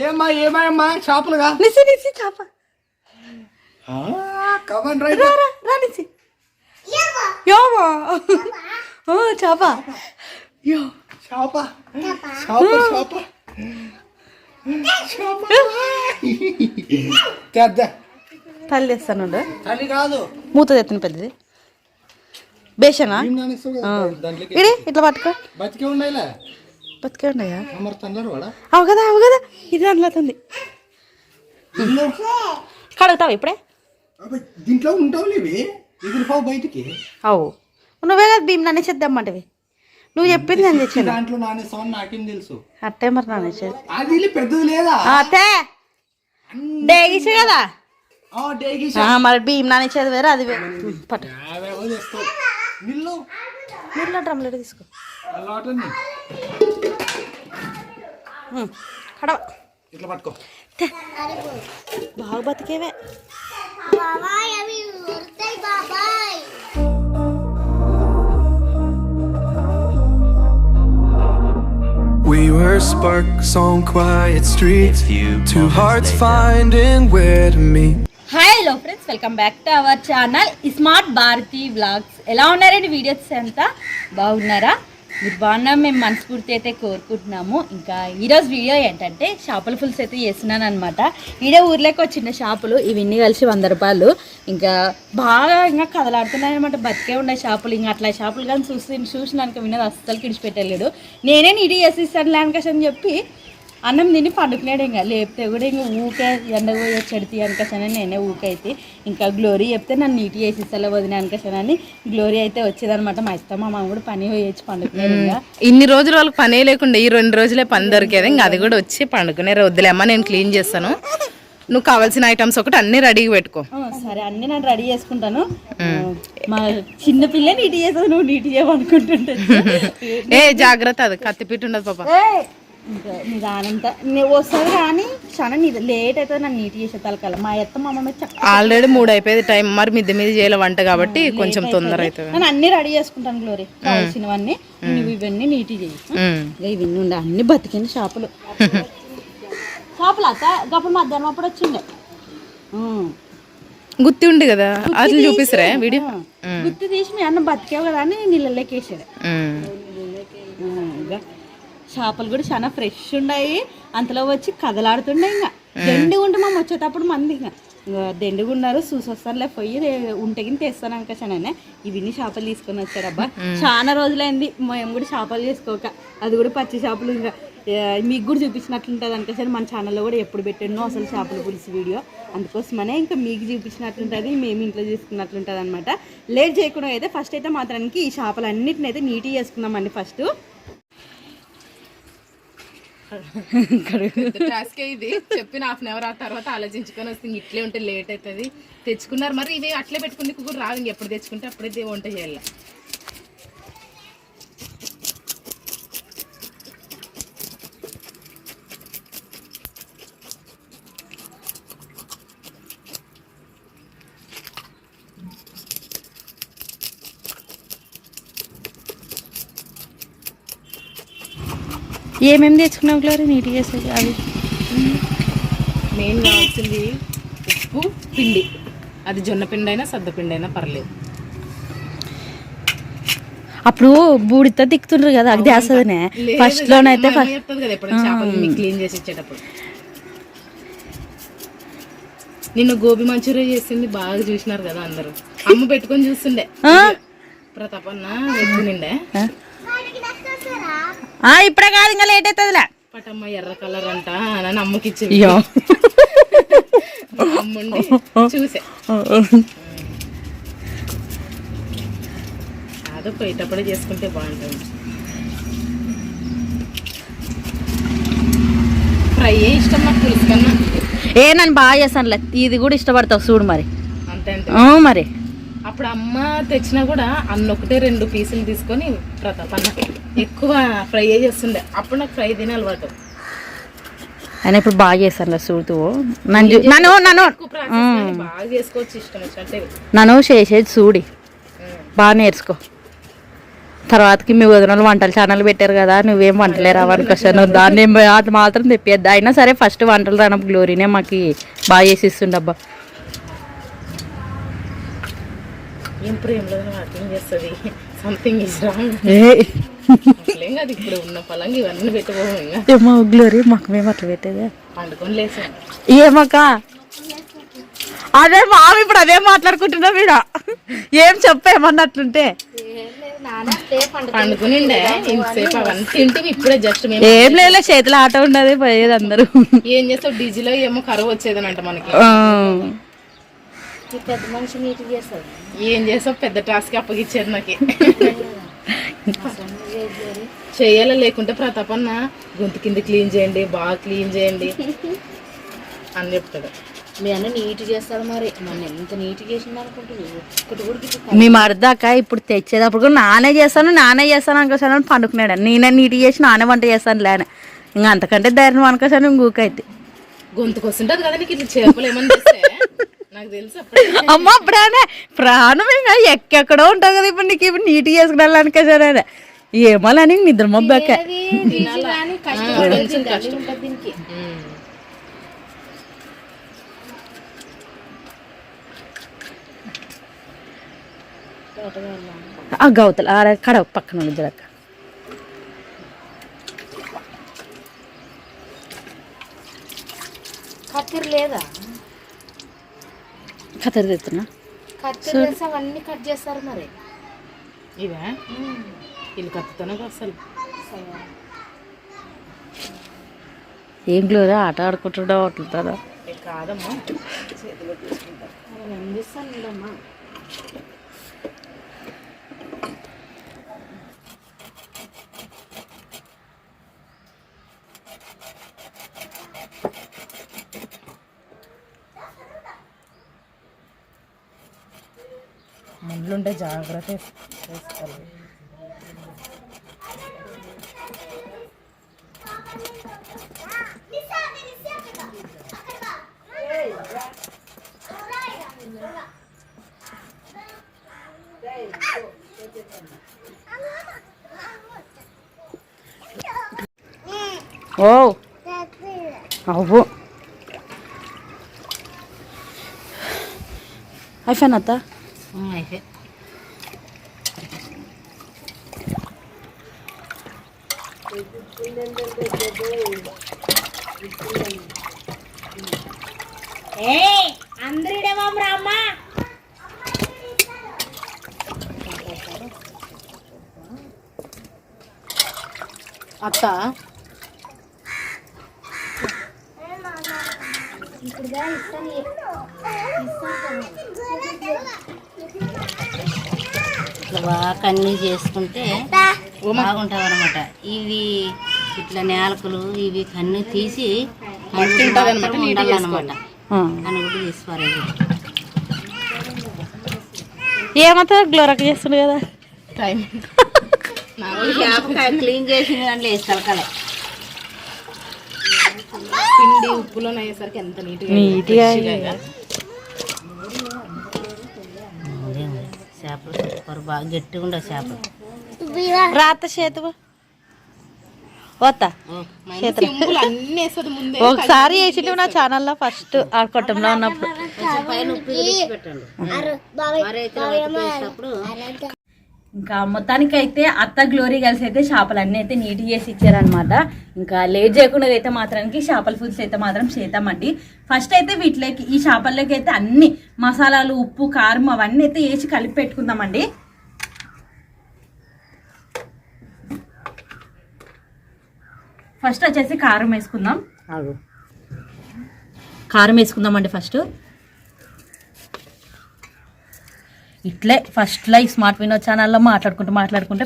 ఏమా చేపలుగా నిసి చేప come on right రా నిసి యావా చేప యో చేప చేప తల్లి తెస్తాను తల్లి కాదు మూత తెత్తను పెద్దది బేషనా ఇడి ఇట్లా పట్టుకో బతికే ఉన్నాయిలే బతికే ఉన్నాయా వాడా అవు కదా ఇది అందులోతుంది కడుగుతావు ఇప్పుడే దీంట్లో ఉంటావు ఇవి ఎగిరిపోవు బయటికి అవు నువ్వే కదా భీమ్ నానేసేద్దామంటవి నువ్వు చెప్పింది నేను తెచ్చాను దాంట్లో నానేస్తామని నాకేం తెలుసు అట్టే మరి నానేసేది అది పెద్దది లేదా అట్టే డేగిసే కదా మరి భీమ్ నానేసేది వేరే అది పట్టు నీళ్ళు డ్రమ్లో తీసుకో కడవ ఇట్లా పట్టుకో బాగా బతికేవే We were sparks on quiet streets, two hearts finding where to meet. Hi hello friends, welcome back to our channel smart Bharathi vlogs. ఎలా ఉన్నారండి వీడియోస్ అంతా? బాగున్నారా? మీరు బాగున్నా మేము మనస్ఫూర్తి అయితే కోరుకుంటున్నాము. ఇంకా ఈరోజు వీడియో ఏంటంటే చేపల పులుసు అయితే చేస్తున్నాను అనమాట. ఈడే ఊర్లోకి వచ్చిన చేపలు ఇవన్నీ కలిసి 100 రూపాయలు. ఇంకా బాగా ఇంకా కదలాడుతున్నాయి అనమాట. బతికే ఉన్నాయి చేపలు. ఇంకా అట్లా చేపలు కానీ చూసినాక విన్నది అస్సలు కిడిచిపెట్టలేడు. నేనే నీటి వేసిస్తాను లేనికస్ అని చెప్పి అన్నం తిని పండుకున్నాడు. ఇంకా లేపితే కూడా ఇంకా ఊకే ఎండకు చెడితే అనుకసనని నేనే ఊకైతే ఇంకా గ్లోరీ చెప్తే నన్ను నీటి వేసిస్తా వదిన అనుకసనని గ్లోరీ అయితే వచ్చేదనమాట. మా ఇష్టం మా కూడా పని పోయొచ్చి పండుకునేది. ఇంకా ఇన్ని రోజులు వాళ్ళకి పనే లేకుండా ఈ 2 రోజులే పని దొరికేది. ఇంకా అది కూడా వచ్చి పండుకునే వద్దులేమ్మా నేను క్లీన్ చేస్తాను, నువ్వు కావాల్సిన ఐటమ్స్ ఒకటి అన్ని రెడీగా పెట్టుకో. సరే అన్ని నేను రెడీ చేసుకుంటాను. మా చిన్న పిల్ల నీటి చేస్తుంది, నువ్వు నీటి చేయమనుకుంటుంటే ఏ జాగ్రత్త, అది కత్తిపీట ఉండదు పాప. ఇంకా నిదానంతా వస్తుంది కానీ చాలా లేట్ అవుతుంది నన్ను నీట్ చేసే తలకాల. మా అత్త మా అమ్మ ఆల్రెడీ 3 అయిపోయింది టైం. మరి మిద్ది మీద చేయాలి వంట కాబట్టి కొంచెం తొందర అవుతుంది. నేను అన్ని రెడీ చేసుకుంటాను గ్లోరీ, కావాల్సినవన్నీ. నువ్వు ఇవన్నీ నీట్ చేయి. ఇవన్నీ ఉండే అన్ని బతికింది చేపలు. చేపలు అత్త గప్పుడు మధ్యాహ్నం అప్పుడు వచ్చిండే గుత్తి ఉంది కదా, అది చూపిస్తారా వీడియో? గుత్తి తీసి మీ అన్న బతికేవు కదా అని నీళ్ళలోకి వేసాడు. చేపలు కూడా చాలా ఫ్రెష్ ఉన్నాయి. అంతలో వచ్చి కదలాడుతుండే. ఇంకా దెండిగా ఉంటే మేము వచ్చేటప్పుడు మంది ఇంకా దెండిగా ఉన్నారు. చూసొస్తానులే పోయి ఉంటేకి తెస్తాను అనుకోసానే ఇవన్నీ చేపలు తీసుకొని వచ్చారబ్బా. చాలా రోజులైంది మేము కూడా చేపలు చేసుకోక. అది కూడా పచ్చి చేపలు. ఇంకా మీకు కూడా చూపించినట్లుంటుంది అనుకోసారి మన ఛానల్లో కూడా ఎప్పుడు పెట్టానో అసలు చేపల పులుసు వీడియో. అందుకోసమనే ఇంకా మీకు చూపించినట్లుంటుంది, మేము ఇంట్లో చేసుకున్నట్లుంటుంది అనమాట. లేట్ చేయకుండా అయితే ఫస్ట్ అయితే మాత్రానికి ఈ చేపలు అన్నిటిని అయితే నీట్గా చేసుకుందామండి. ఫస్ట్ ఇది చెప్పిన 1/2 అవర్ ఆ తర్వాత ఆలోచించుకొని వస్తుంది. ఇట్లే ఉంటే లేట్ అవుతుంది. తెచ్చుకున్నారు మరి ఇవి అట్లే పెట్టుకుని కూడా రాదు. ఇంకెప్పుడు తెచ్చుకుంటే అప్పుడే వంట చేయాలి. ఏమేమి తెచ్చుకున్నావు గ్లోరీ నీట్గా చేసేది? అవి మెయిన్ కావాల్సింది ఉప్పు, పిండి. అది జొన్న పిండి అయినా సద్ద పిండి అయినా పర్లేదు. అప్పుడు బూడితో దిక్కుతుండ్రు కదా, అది చేస్తుందనే ఫస్ట్ లోనైతే కదా ఎప్పుడైనా చేపలు క్లీన్ చేసి ఇచ్చేటప్పుడు. నిన్ను గోబీ మంచూరియా చేసింది బాగా చూసినారు కదా అందరూ. అమ్మ పెట్టుకొని చూస్తుండే ప్రతాపన్న ఎత్తునిండే. ఇప్పుడే కాదు ఇంకా లేట్ అవుతుందిలే. పటమ్మ ఎర్ర కలర్ అంట అని అమ్మకి ఇచ్చింది. అమ్ముండి చూసే అదో పోయేటప్పుడే చేసుకుంటే బాగుంటుంది. ఫ్రై ఇష్టం నాకు పులుసు కన్నా. నన్ను బాగా చేస్తానులే. ఇది కూడా ఇష్టపడతావు చూడు మరి. అంతే అంటే మరి అప్పుడు అమ్మ తెచ్చినా కూడా అన్నొకటే 2 పీసులు తీసుకొని ప్రతాప్ అన్న ఎక్కువ ఫ్రై చేస్తుండే. అప్పుడు నాకు ఫ్రై తినే అలవాటు. ఆయన ఇప్పుడు బాగా చేస్తాను చూడుతూ బాగా చేసుకోవచ్చు ఇష్టం వచ్చినట్టే. నన్ను చేసేది చూడి బాగా నేర్చుకో. తర్వాతకి మీ వదిన వంటల ఛానల్ పెట్టారు కదా, నువ్వేం వంటలే రావనుకొచ్చాను, దాన్ని అది మాత్రం తెప్పిద్దా. అయినా సరే ఫస్ట్ వంటలు రానప్పుడు గ్లోరీనే మాకు బాగా చేసి ఇస్తుండబ్బా. ఏం ప్రేమలో వాకింగ్ చేస్తుంది, సంథింగ్ ఇస్ రాంగ్. కాదు ఇప్పుడు ఉన్న పలంగా ఇవన్నీ పెట్టుకోము. ఇంకా ఏమో గ్లోరీ మాకు మేము అట్లా పెట్టేదే పండుకొని లేసాను. ఏమక్క అదే మామి ఇప్పుడు అదే మాట్లాడుకుంటున్నాం ఈడ. ఏం చెప్పేమన్నట్లుంటే పండుకునిండే ఇంతసేపు అవన్నీ తింటే ఇప్పుడే జస్ట్ ఏం లేదు, చేతిలో ఆట ఉండదు పోయేది అందరూ. ఏం చేస్తావు, డీజిలో ఏమో కరువు వచ్చేదనంట మనకి. పెద్ద మనిషి నీట్ చేస్తారు. ఏం చేస్తావు, పెద్ద టాస్క్ అప్పగిచ్చారు నాకు. చెయ్యాలా, లేకుంటే ప్రతాపన్న గొంతు కింద క్లీన్ చేయండి, బాగా క్లీన్ చేయండి అని చెప్తాడు. మీ అన్న నీట్ చేస్తాడు, మరి మన ఎంత నీట్ చేసింది అనుకుంటుంది. మేము అర్ధాక ఇప్పుడు తెచ్చేటప్పుడు కూడా నానే చేస్తాను అనుకోసాను పండుకున్నాడు. నేనే నీట్ చేసి నానే వంట చేస్తాను లేని, ఇంకా అంతకంటే ధైర్యం అనుకోసాను ఇంకైతే గొంతుకు వస్తుంటది కదా నీకు, ఇట్లా చేపలు ఏమని చేస్తే నాకు తెలుసు. అమ్మ అప్పుడే ప్రాణం ఇంకా ఎక్కడో ఉంటావు కదా, ఇప్పుడు నీకు ఇప్పుడు నీట్ చేసుకున్నాను అనుకోసాను. ఏమో అని నిద్ర మొబ్బాక ఆ గౌతలు ఆడ కడ పక్కన జరక్క కత్తిరి లేదా, కత్తెర తెస్తున్నా కత్తిరి వేసి అవన్నీ కట్ చేస్తారు మరి. ఇవే వీళ్ళు కత్తుతానే అసలు ఏం గ్లోరా ఆట ఆడుకుంటుండో అట్లుతారా కాదమ్మా. ఏం చేస్తాను ముందుంటే జాగ్రత్త చేసుకోవాలి. ఓ అవ్వు అయిపోయినా అత్త. అయితే అందరిడేమో రామ్మ అత్త ఇట్లా బాగా కన్నీ చేసుకుంటే బాగుంటుంది అనమాట. ఇవి ఇట్లా నేలకులు ఇవి కన్నీ తీసి ఉండాలన్నమాట. అని కూడా తీసుకోవాలి. ఏమంతా గ్లోరక్ చేస్తుండు కదా టైం క్లీన్ చేసిన దాంట్లో వేసి తలకాలి. పిండి ఉప్పులో అయ్యేసరికి ఎంత నీట్గా చేపలు సూపర్ బాగా గట్టిగా ఉండవు చేపలు. రాత చేతువా వస్తా అన్ని వేస్తుంది ముందే. ఒకసారి వేసిండు నా ఛానల్లో ఫస్ట్ ఆ కొట్టంలో ఉన్నప్పుడు. పైన ఉప్పు తీసి పెట్టండి. వేసినప్పుడు ఇంకా మొత్తానికైతే అత్త గ్లోరీ కలిసి అయితే చేపలన్నీ అయితే నీట్ చేసి ఇచ్చారనమాట. ఇంకా లేట్ చేయకుండా అయితే మాత్రానికి చేపల పులుసు అయితే మాత్రం చేద్దామండి. ఫస్ట్ అయితే వీటిలోకి ఈ చేపల్లోకి అయితే అన్ని మసాలాలు ఉప్పు కారం అవన్నీ అయితే వేసి కలిపి పెట్టుకుందామండి. ఫస్ట్ వచ్చేసి కారం వేసుకుందాం. కారం వేసుకుందామండి ఫస్ట్. ఇట్లే ఫస్ట్లో ఈ స్మార్ట్ వినోద్ ఛానల్లో మాట్లాడుకుంటే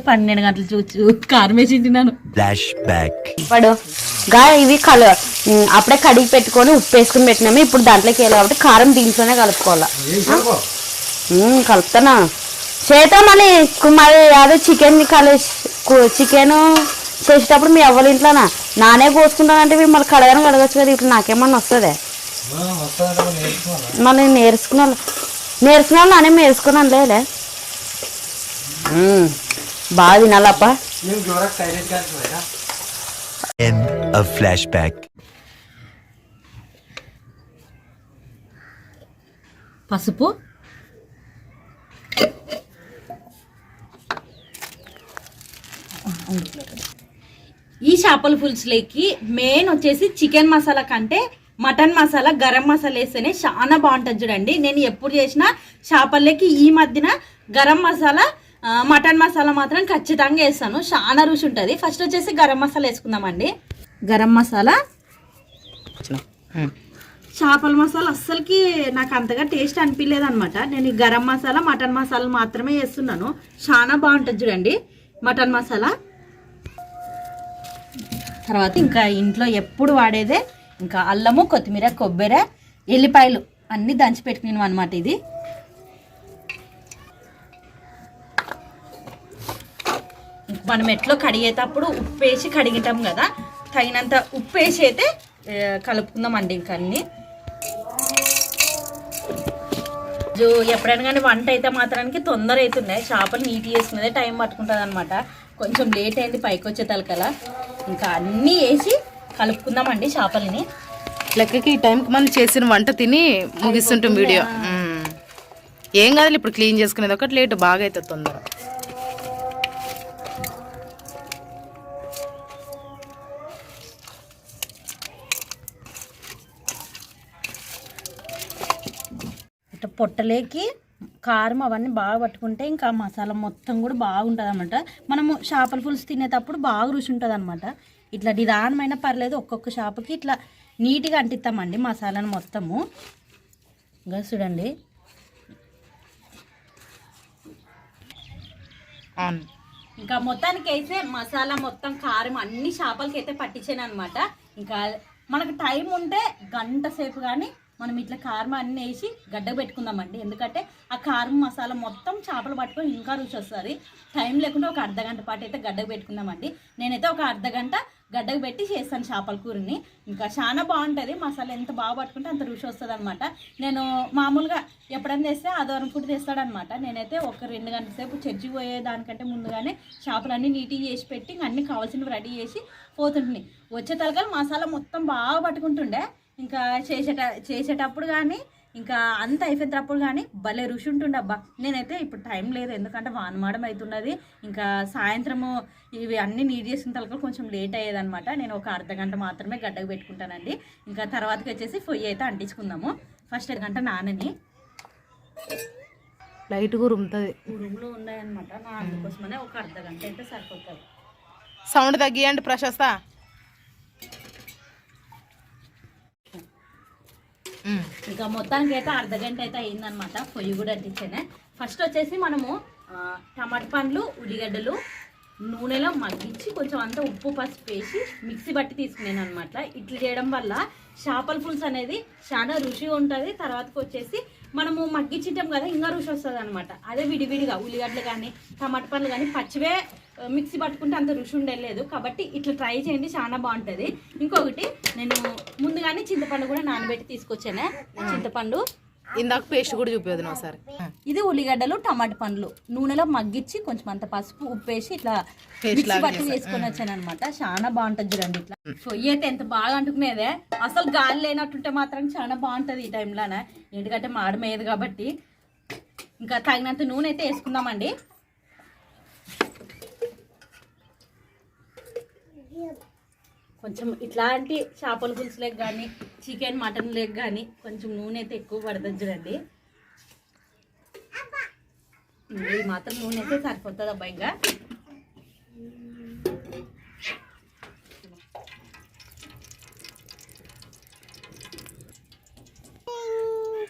12 గంటలు చూచు కారం వేసి తిన్నాను. ఇప్పుడు ఇవి అప్పుడే కడిగి పెట్టుకొని ఉప్పు వేసుకుని పెట్టినాము. ఇప్పుడు దాంట్లోకి వెళ్ళాలి కాబట్టి కారం దీంట్లోనే కలుపుకోవాలా. కలుపుతానా చేత మళ్ళీ అదే చికెన్ చికెన్ చేసేటప్పుడు మీ అవ్వల ఇంట్లోనా నానే కోసుకుంటానంటే మీరు మళ్ళీ కడగానే కడగచ్చు కదా. ఇప్పుడు నాకేమన్నా వస్తుందే మళ్ళీ నేర్చుకున్నాను నానే నేర్చుకున్నాను లేలే. బాగా తినాలప్ప. మేము జోరాక్ సైలెంట్ గా చూడరా. End of flashback. పసుపు, ఈ చేపల పులుసులోకి మెయిన్ వచ్చేసి చికెన్ మసాలా కంటే మటన్ మసాలా, గరం మసాలా వేస్తేనే చాలా బాగుంటుంది చూడండి. నేను ఎప్పుడు చేసినా చేపల్లోకి ఈ మధ్యన గరం మసాలా, మటన్ మసాలా మాత్రం ఖచ్చితంగా వేస్తాను. చాలా రుచి ఉంటుంది. ఫస్ట్ వచ్చేసి గరం మసాలా వేసుకుందామండి. గరం మసాలా, చేపల మసాలా అస్సలకి నాకు అంతగా టేస్ట్ అనిపించలేదు అనమాట. నేను ఈ గరం మసాలా, మటన్ మసాలా మాత్రమే వేస్తున్నాను. చాలా బాగుంటుంది చూడండి మటన్ మసాలా. తర్వాత ఇంకా ఇంట్లో ఎప్పుడు వాడేదే ఇంకా అల్లము, కొత్తిమీర, కొబ్బరి, ఎల్లిపాయలు అన్నీ దంచి పెట్టుకున్నాను అనమాట. ఇది మనం ఎట్లో కడిగేటప్పుడు ఉప్పు వేసి కడిగిటాం కదా, తగినంత ఉప్పు వేసి అయితే కలుపుకుందామండి. ఇంకా అన్నీ ఎప్పుడైనా కానీ వంట అయితే మాత్రానికి తొందర అవుతున్నాయి. చేపలు నీట్ చేసుకునేదే టైం పట్టుకుంటుంది అనమాట. కొంచెం లేట్ అయింది పైకి వచ్చే తలకలా. ఇంకా అన్నీ వేసి కలుపుకుందామండి చేపలని. లెక్కకి ఈ టైంకి మనం చేసిన వంట తిని ముగిస్తుంటాం వీడియో. ఏం కాదు, ఇప్పుడు క్లీన్ చేసుకునేది ఒకటి లేట్ బాగా అవుతుంది తొందర. ఇట్లా పొట్టలేకి కారం అవన్నీ బాగా పట్టుకుంటే ఇంకా మసాలా మొత్తం కూడా బాగుంటుంది అనమాట. మనము చేపల పులుసు తినేటప్పుడు బాగా రుచి ఉంటుంది అనమాట. ఇట్లా నిదానమైన పర్లేదు, ఒక్కొక్క చేపకి ఇట్లా నీట్గా అంటిస్తామండి మసాలాను మొత్తము. ఇంకా చూడండి ఇంకా మొత్తానికి అయితే మసాలా మొత్తం కారం అన్ని చేపలకి అయితే పట్టించాను అనమాట. ఇంకా మనకు టైం ఉంటే గంట సేపు కానీ మనం ఇట్లా కారం అన్నీ వేసి గడ్డకు పెట్టుకుందామండి. ఎందుకంటే ఆ కారం మసాలా మొత్తం చేపలు పట్టుకొని ఇంకా రుచి వస్తుంది. టైం లేకుండా ఒక అర్ధగంట పాటు అయితే గడ్డకు పెట్టుకుందామండి. నేనైతే ఒక అర్ధగంట గడ్డకు పెట్టి చేస్తాను చేపల కూరని. ఇంకా చాలా బాగుంటుంది. మసాలా ఎంత బాగా పట్టుకుంటే అంత రుచి వస్తుంది అనమాట. నేను మామూలుగా ఎప్పుడైనా తెస్తే ఆదివారం ఫుడ్ తెస్తాడనమాట. నేనైతే ఒక 2 గంటల సేపు చర్చి పోయే దానికంటే ముందుగానే చేపలన్నీ నీట్గా చేసి పెట్టి అన్నీ కావాల్సినవి రెడీ చేసి పోతుంటున్నాయి. వచ్చే తలకాలు మసాలా మొత్తం బాగా పట్టుకుంటుండే. ఇంకా చేసేటప్పుడు కానీ ఇంకా అంత అయిపోయేటప్పుడు కానీ భలే రుచి ఉంటుండే అబ్బా. నేనైతే ఇప్పుడు టైం లేదు, ఎందుకంటే వానమాడం అవుతున్నది. ఇంకా సాయంత్రము ఇవి అన్నీ నీట్ చేసిన తలకలు కొంచెం లేట్ అయ్యేదనమాట. నేను ఒక అర్ధగంట మాత్రమే గడ్డకు పెట్టుకుంటానండి. ఇంకా తర్వాతకి వచ్చేసి పొయ్యి అయితే అంటించుకుందాము. ఫస్ట్ 2 గంట నానని లైట్ కూడా ఉంటుంది. రూమ్లో ఉన్నాయన్నమాట. నా అందుకోసమనే ఒక అర్ధగంట అయితే సరిపోతుంది. సౌండ్ తగ్గియండి ప్రశస్త. ఇంకా మొత్తానికి అయితే అర్ధగంట అయితే అయిందనమాట. పొయ్యి కూడా అంటించానే. ఫస్ట్ వచ్చేసి మనము టమాటా పండ్లు, ఉల్లిగడ్డలు నూనెలో మగ్గించి కొంచెం అంతా ఉప్పు, పసుపు వేసి మిక్సీ బట్టి తీసుకున్నాను అనమాట. ఇట్లా చేయడం వల్ల చేపల పులుసు అనేది చాలా రుచిగా ఉంటుంది. తర్వాతకి వచ్చేసి మనము మగ్గించుంటాం కదా, ఇంకా రుచి వస్తుంది అనమాట. అదే విడివిడిగా ఉల్లిగడ్డలు కానీ టమాటా పండ్లు కానీ పచ్చివే మిక్సీ పట్టుకుంటే అంత రుచి ఉండలేదు. కాబట్టి ఇట్లా ట్రై చేయండి, చాలా బాగుంటుంది. ఇంకొకటి నేను ముందుగానే చింతపండు కూడా నానబెట్టి తీసుకొచ్చానే. చింతపండు ఇందాక పేస్ట్ కూడా చూపేది ఒకసారి. ఇది ఉల్లిగడ్డలు, టమాటా పండ్లు నూనెలో మగ్గించి కొంచెం అంత పసుపు, ఉప్పు వేసి ఇట్లా మిక్సీ బట్టి వేసుకొని వచ్చాను అనమాట. చాలా బాగుంటుంది చూడండి. ఇట్లా పొయ్యి అయితే ఎంత బాగా అంటుకునేదే. అసలు గాలి లేనట్టుంటే మాత్రం చాలా బాగుంటుంది ఈ టైంలోనే, ఎందుకంటే మాడమేది కాబట్టి. ఇంకా తగినంత నూనె అయితే వేసుకుందామండి. కొంచెం ఇట్లాంటి చేపల పులుసులకు కానీ చికెన్ మటన్ లెగ్ కానీ కొంచెం నూనె అయితే ఎక్కువ పడుతుంది చూడండి. ఇది మాత్రం నూనె అయితే సరిపోతుంది అబ్బా. ఇంకా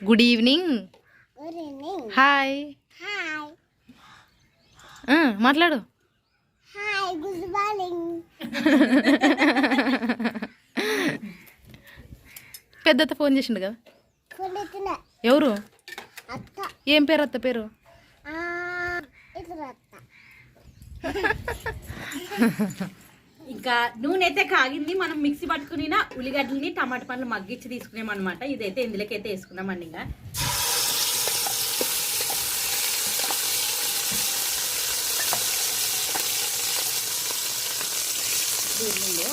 గుడ్ ఈవినింగ్. హాయ్ మాట్లాడు. పెద్దత ఫోన్ చేసిండు కదా. ఎవరు? ఏం పేరు అత్త పేరు? ఇంకా నూనె అయితే కాగింది. మనం మిక్సీ పట్టుకుని ఉల్లిగడ్డలని టమాటా పండ్లు మగ్గించి తీసుకున్నామన్నమాట. ఇదైతే ఇందులోకైతే వేసుకున్నామండి. ఇంకా దీనిలో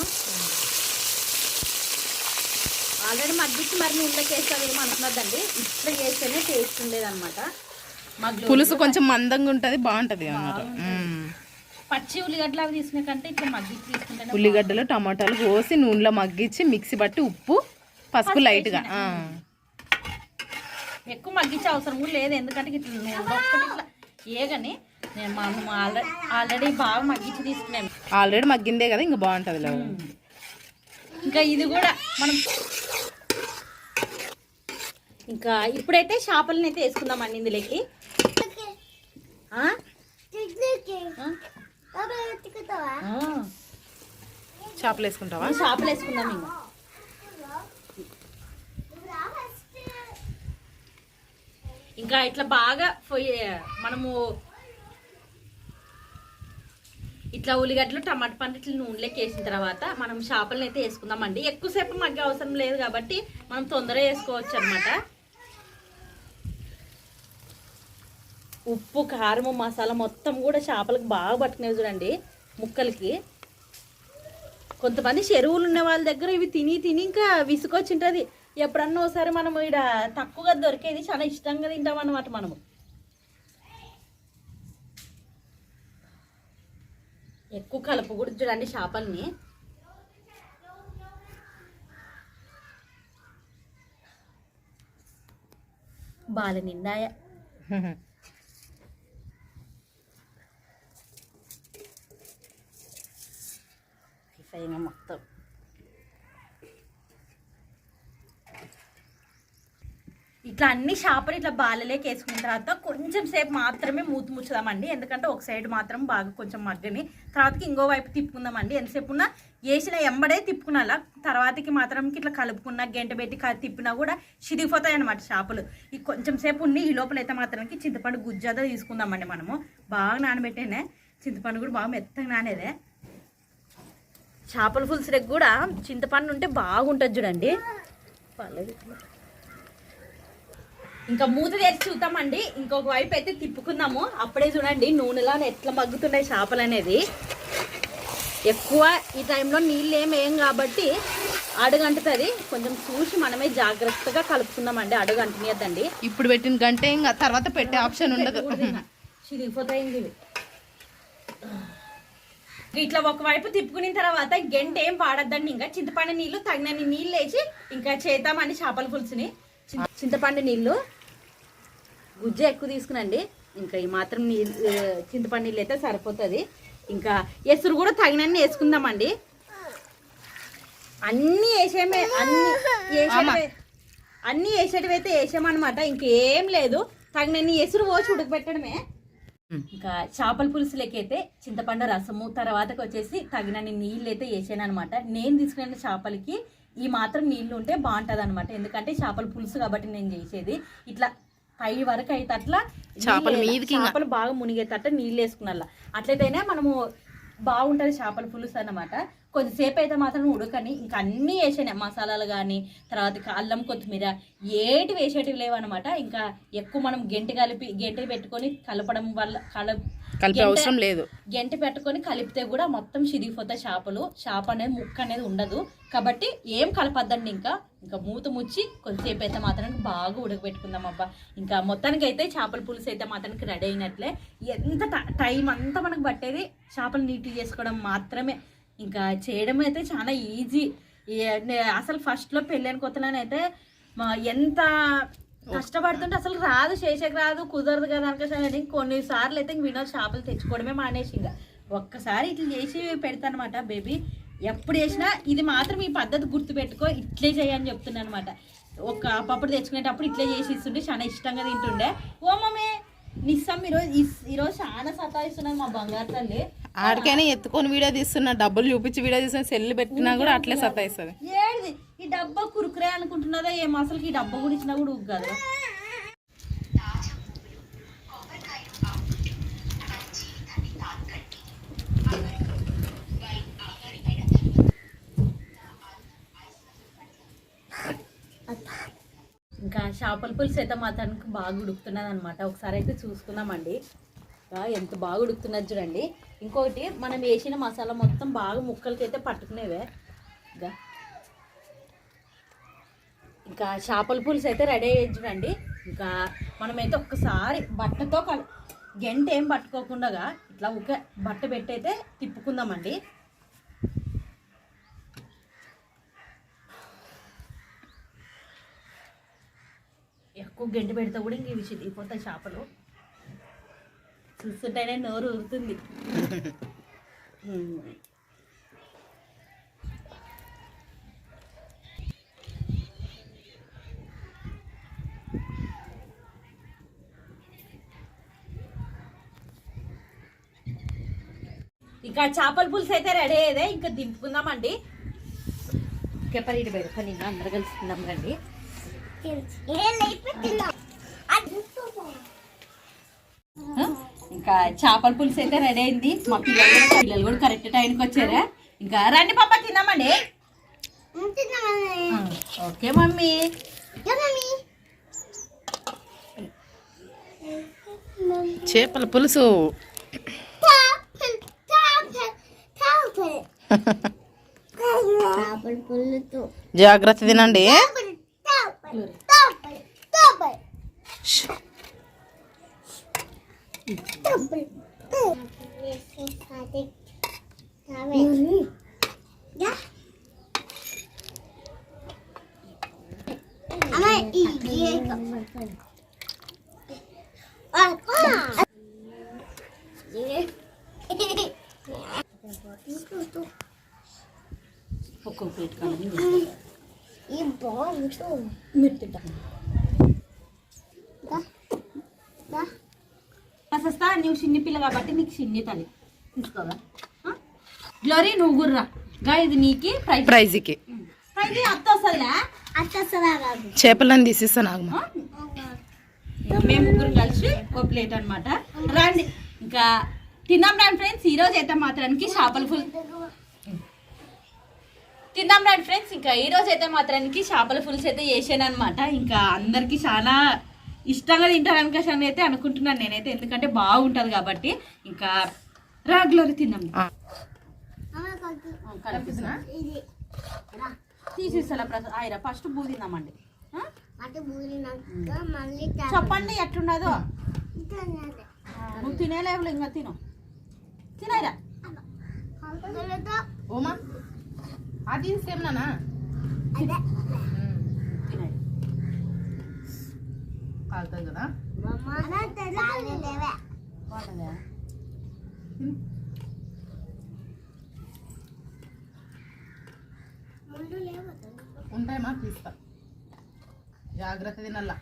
ఆల్రెడీ మగ్గించి మరి నూనెలోకి వేస్తాను ఏమి అనుకున్నదండి. ఇట్లా చేస్తేనే టేస్ట్ ఉండేదన్నమాట. పులుసు కొంచెం మందంగా ఉంటుంది, బాగుంటుంది అన్నమాట. పచ్చి ఉల్లిగడ్డలు అవి తీసుకునే కంటే ఇట్లా మగ్గించి తీసుకుంటే ఉల్లిగడ్డలు టమాటాలు కోసి నూనెలో మగ్గించి మిక్సీ బట్టి ఉప్పు పసుపు లైట్గా ఎక్కువ మగ్గించే అవసరం కూడా లేదు. ఎందుకంటే ఇట్లా ఒక్కటి ఇట్లా ఏగని మనం ఆల్రెడీ బాగా మగ్గించి తీసుకున్నాము. ఆల్రెడీ మగ్గిందే కదా, ఇంకా బాగుంటుంది. ఇంకా ఇది కూడా మనం ఇంకా ఇప్పుడైతే చేపలను అయితే వేసుకుందామండి ఇందులోకి. చేపలు వేసుకుంటావా? చేపలు వేసుకుందాం. ఇంకా ఇట్లా బాగా మనము ఇట్లా ఉల్లిగడ్డలు టమాటా పండు ఇట్లా నూనెలోకి వేసిన తర్వాత మనం చేపలను అయితే వేసుకుందామండి. ఎక్కువసేపు మగ్గే అవసరం లేదు కాబట్టి మనం తొందరగా వేసుకోవచ్చు అనమాట. ఉప్పు కారము మసాలా మొత్తం కూడా చేపలకు బాగా పట్టుకునేవి చూడండి ముక్కలకి. కొంతమంది చెరువులు ఉన్న వాళ్ళ దగ్గర ఇవి తిని తిని ఇంకా విసుకొచ్చింటుంది. ఎప్పుడన్నా ఒకసారి మనం ఇక్కడ తక్కువగా దొరికేది చాలా ఇష్టంగా తింటాం అన్నమాట. మనము ఎక్కువ కలుపుకూడదు చూడండి చేపల్ని. బాల నిండాయ మొత్తం ఇట్లా అన్ని చేపలు ఇట్లా బాలలేకి వేసుకున్న తర్వాత కొంచెం సేపు మాత్రమే మూతి ముచ్చుదామండి. ఎందుకంటే ఒక సైడ్ మాత్రం బాగా కొంచెం మగ్గని తర్వాతకి ఇంకో వైపు తిప్పుకుందామండి. ఎంతసేపు ఉన్నా వేసిన ఎంబడే తిప్పుకున్నా తర్వాతకి మాత్రం ఇట్లా కలుపుకున్నా గంట పెట్టి తిప్పినా కూడా చిరిగిపోతాయి అన్నమాట చేపలు. ఈ కొంచెం సేపు ఉండి ఈ లోపల అయితే మాత్రానికి చింతపండు గుజ్జాదో తీసుకుందామండి. మనము బాగా నానబెట్టేనే చింతపండు కూడా బాగా మెత్తగా నానేదే. చేపల పులుసులకు కూడా చింతపండు ఉంటే బాగుంటుంది చూడండి. ఇంకా మూత తెరిచి చూద్దామండి. ఇంకొక వైపు అయితే తిప్పుకుందాము. అప్పుడే చూడండి నూనెలా ఎట్లా మగ్గుతున్నాయి చేపలు అనేది. ఎక్కువ ఈ టైంలో నీళ్ళు ఏం కాబట్టి అడుగంటుతుంది. కొంచెం చూసి మనమే జాగ్రత్తగా కలుపుకుందామండి. అడుగంటనియద్దండి. ఇప్పుడు పెట్టిన గంటే ఇంకా తర్వాత పెట్టే ఆప్షన్ ఉండదు, చిరిగిపోతాయింది ఇవి. ఇట్లా ఒకవైపు తిప్పుకున్న తర్వాత గంట ఏం వాడద్దండి. ఇంకా చింతపండు నీళ్ళు తగినన్ని నీళ్ళు వేసి ఇంకా చేద్దామండి చేపల పులుసుని. చింతపండు నీళ్ళు గుజ్జు ఎక్కువ తీసుకునండి. ఇంకా ఈ మాత్రం నీళ్ళు చింతపండు నీళ్ళు అయితే సరిపోతుంది. ఇంకా ఎసురు కూడా తగినన్ని వేసుకుందామండి. అన్నీ వేసేమే అన్నీ వేసేటివి అయితే వేసామన్నమాట. ఇంకేం లేదు, తగినన్ని ఎసురు పోసి ఉడకబెట్టడమే. ఇంకా చేపల పులుసులకి అయితే చింతపండు రసము తర్వాతకి వచ్చేసి తగినన్ని నీళ్ళు అయితే వేసాను అనమాట. నేను తీసుకున్న చేపలకి ఈ మాత్రం నీళ్ళు ఉంటే బాగుంటుంది అనమాట. ఎందుకంటే చేపల పులుసు కాబట్టి నేను చేసేది ఇట్లా పై వరకు అయితే అట్లా చేపలు బాగా మునిగేటట్టు నీళ్ళు వేసుకున్నా. అట్లయితేనే మనము బాగుంటుంది చేపల పులుసు అన్నమాట. కొద్దిసేపు అయితే మాత్రం ఉడకని ఇంకా అన్నీ వేసాను మసాలాలు కానీ తర్వాత అల్లం కొత్తిమీర ఏటి వేసేటివి లేవన్నమాట. ఇంకా ఎక్కువ మనం గంట పెట్టుకొని కలపడం వల్ల కలిపే అవసరం లేదు. గంట పెట్టుకొని కలిపితే కూడా మొత్తం చిరిగిపోతాయి చేపలు. చేప అనేది ముక్క అనేది ఉండదు కాబట్టి ఏం కలపద్దండి. ఇంకా మూత ముచ్చి కొద్దిసేపు అయితే మాత్రం బాగా ఉడకబెట్టుకుందాం అబ్బా. ఇంకా మొత్తానికి అయితే చేపల పులుసు అయితే మాత్రానికి రెడీ అయినట్లే. ఎంత టైం అంతా మనకు పట్టేది చేపలు నీట్గా చేసుకోవడం మాత్రమే. ఇంకా చేయడం అయితే చాలా ఈజీ. అసలు ఫస్ట్లో పెళ్ళైన కొత్తలోనైతే ఎంత కష్టపడుతుంటే అసలు రాదు, చేసేకి రాదు, కుదరదు కదా అనుకోసారి కొన్నిసార్లు అయితే వినోద్ చేపలు తెచ్చుకోవడమే మానేసి ఇంకా ఒక్కసారి ఇట్లా చేసి పెడతాను అనమాట. బేబీ ఎప్పుడు చేసినా ఇది మాత్రం ఈ పద్ధతి గుర్తుపెట్టుకో, ఇట్లే చేయని చెప్తున్నాను అనమాట. ఒక అప్పుడు తెచ్చుకునేటప్పుడు ఇట్లే చేసి ఇస్తుంటే చాలా ఇష్టంగా తింటుండే. ఓ మమ్మీ నిస్సం ఈరోజు చాలా సతాయిస్తున్నది మా బంగారు తల్లి. ఆడికైనా ఎత్తుకొని వీడియో తీస్తున్నా, డబ్బులు చూపించి వీడియో తీస్తున్నా, సెల్లు పెట్టినా కూడా అట్లే సతాయిస్తుంది. ఏడిది ఈ డబ్బా కురుకురే అనుకుంటున్నదా ఏం? అసలు ఈ డబ్బా కూడా ఇచ్చినా కూడా ఉగ్గాదు. ఇంకా చేపల పులుసు అయితే మాత్రానికి బాగా ఉడుకుతున్నది అనమాట. ఒకసారి అయితే చూసుకుందామండి. ఎంత బాగా ఉడుకుతున్నది చూడండి. ఇంకొకటి మనం వేసిన మసాలా మొత్తం బాగా ముక్కలకి అయితే పట్టుకునేవే. ఇంకా చేపల పులుసు అయితే రెడీ అయ్యేది చూడండి. ఇంకా మనమైతే ఒక్కసారి బట్టతో గంట ఏం పట్టుకోకుండా ఇట్లా ఒక బట్ట పెట్టి అయితే తిప్పుకుందామండి. ఎక్కువ గంట పెడితే కూడా ఇంక ఇవి చిరిగిపోతాయి చేపలు. చూస్తుంటేనే నోరు ఊరుతుంది. ఇంకా చేపల పులుసు అయితే రెడీ అయ్యేదే. ఇంకా దింపుకుందామండి. కెపరీటి పెడతాను ఇంకా అందరు కలుసుకుందాం రండి. ఇంకా చేపల పులుసు అయితే రెడీ అయింది. మా పిల్లలు కూడా కరెక్ట్ టైంకి వచ్చారా. ఇంకా రండి పాప తిన్నామండి. Okay mummy. చేపల పులుసు జాగ్రత్త తినండి. ఒక్కొక్క ప్లేట్ కానీ మీరు తింటాం. వస్తా నువ్వు చిన్ని పిల్ల కాబట్టి నీకు చిన్ని తల్లి తీసుకోవా. గ్లోరీ నువ్వు గుర్రా ఇది నీకు ప్రైజ్కి అత్త వస్తుందిలే. చేపలను తీసిస్తాను ఆగమా. మేము ముగ్గురు కలిసి ఒక ప్లేట్ అనమాట. రండి ఇంకా తిందాం రండి ఫ్రెండ్స్. ఈరోజు అయితే మాత్రానికి చేపల పులుసు తిందాం రండి ఫ్రెండ్స్. ఇంకా ఈరోజు అయితే మాత్రానికి చేపల పులుసు అయితే చేసాను అనమాట. ఇంకా అందరికి చాలా ఇష్టంగా తింటారనుకోసం అయితే అనుకుంటున్నాను నేనైతే, ఎందుకంటే బాగుంటుంది కాబట్టి. ఇంకా రాగ్లోరి తిందాం. తీసిస్తా ప్రసాద్ ఆయరా ఫస్ట్ బూ తిందామండి. చెప్పండి ఎట్లున్నదో. నువ్వు తినేలేవు ఇంకా తినేరా ఓమా అది సేమ్ నానా కాలుతుంది కదా. ఉంటాయమ్మా తీస్తా. జాగ్రత్త తినల్లా.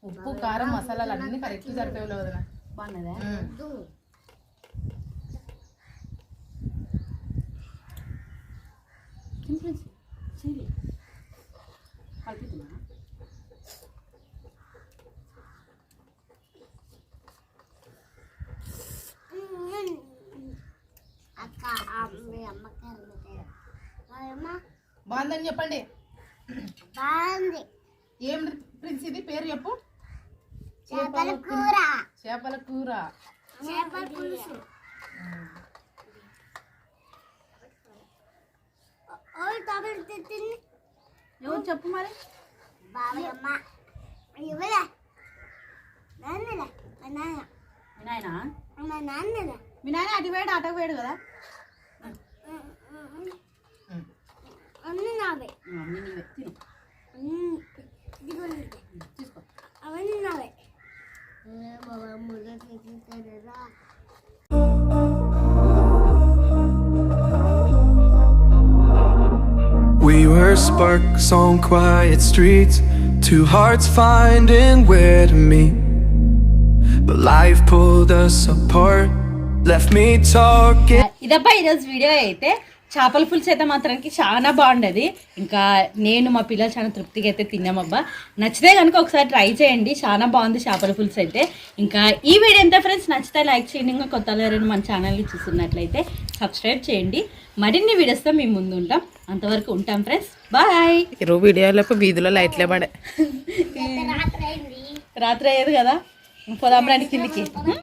ఉప్పు కారం మసాలాలు అన్నీ కరెక్ట్ సరిపోయేవి వదిన. బాగున్నదా కలుపుతున్నా. బాగుందని చెప్పండి. ఏం ప్రిన్స్ ఇది పేరు చెప్పు. చేపల కూర. చేపల కూర. చేపల పులుసు. ఎవరు చెప్పు మరి. మీ నాయన అటు వేడు అటకు వేడు కదా. తీసుకో. We were sparks on quiet streets, two hearts finding where to meet. But life pulled us apart, left me talking. ఇదబ్బా ఈరోజు వీడియో అయితే. చేపల పులుసు అయితే మాత్రానికి చాలా బాగుండేది. ఇంకా నేను మా పిల్లలు చాలా తృప్తిగా అయితే తిన్నామబ్బా. నచ్చితే కనుక ఒకసారి ట్రై చేయండి. చాలా బాగుంది చేపల పులుసు అయితే. ఇంకా ఈ వీడియో ఎంత ఫ్రెండ్స్ నచ్చితే లైక్ చేయండి. ఇంకా కొత్త ఎవరైనా మన ఛానల్ని చూస్తున్నట్లయితే సబ్స్క్రైబ్ చేయండి. మరిన్ని వీడియోస్తో మేము ముందు ఉంటాం. అంతవరకు ఉంటాం ఫ్రెండ్స్, బాయ్. ఈరోజు వీడియోలో వీధిలో లైట్లే పడే రాత్రి అయ్యేది కదా, పోదాం రండి కిందికి.